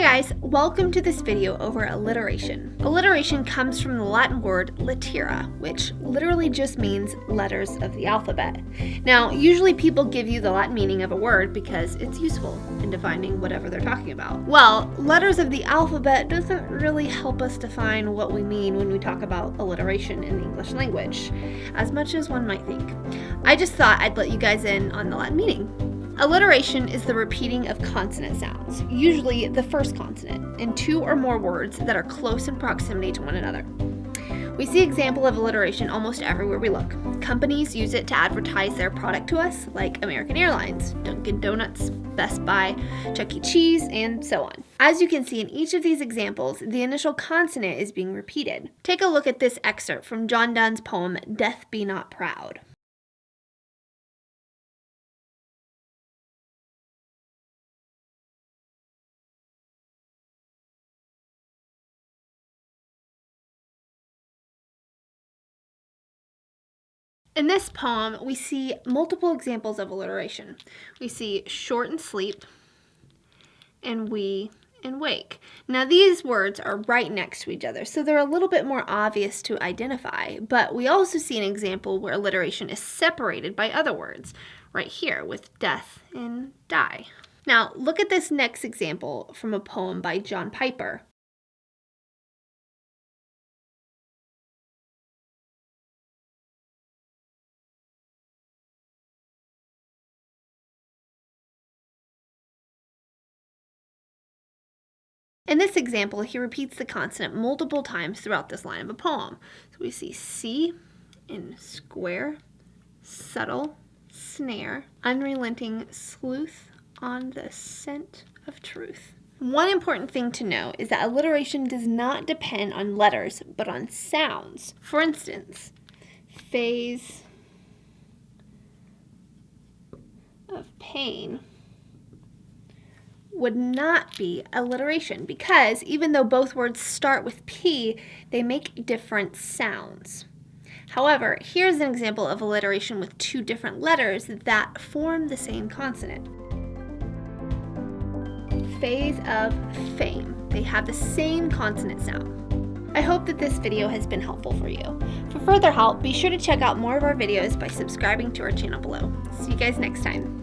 guys, welcome to this video over alliteration. Alliteration comes from the Latin word litera, which literally just means letters of the alphabet. Now, usually people give you the Latin meaning of a word because it's useful in defining whatever they're talking about. Well, letters of the alphabet doesn't really help us define what we mean when we talk about alliteration in the English language, as much as one might think. I just thought I'd let you guys in on the Latin meaning. Alliteration is the repeating of consonant sounds, usually the first consonant, in two or more words that are close in proximity to one another. We see example of alliteration almost everywhere we look. Companies use it to advertise their product to us, like American Airlines, Dunkin' Donuts, Best Buy, Chuck E. Cheese, and so on. As you can see in each of these examples, the initial consonant is being repeated. Take a look at this excerpt from John Donne's poem, Death Be Not Proud. In this poem, we see multiple examples of alliteration. We see short and sleep, and we and wake. Now these words are right next to each other, so they're a little bit more obvious to identify, but we also see an example where alliteration is separated by other words, right here with death and die. Now look at this next example from a poem by John Piper. In this example, he repeats the consonant multiple times throughout this line of a poem. So we see C in square, subtle, snare, unrelenting sleuth on the scent of truth. One important thing to know is that alliteration does not depend on letters, but on sounds. For instance, phase of pain would not be alliteration because even though both words start with P, they make different sounds. However, here's an example of alliteration with two different letters that form the same consonant. Phase of fame. They have the same consonant sound. I hope that this video has been helpful for you. For further help, be sure to check out more of our videos by subscribing to our channel below. See you guys next time.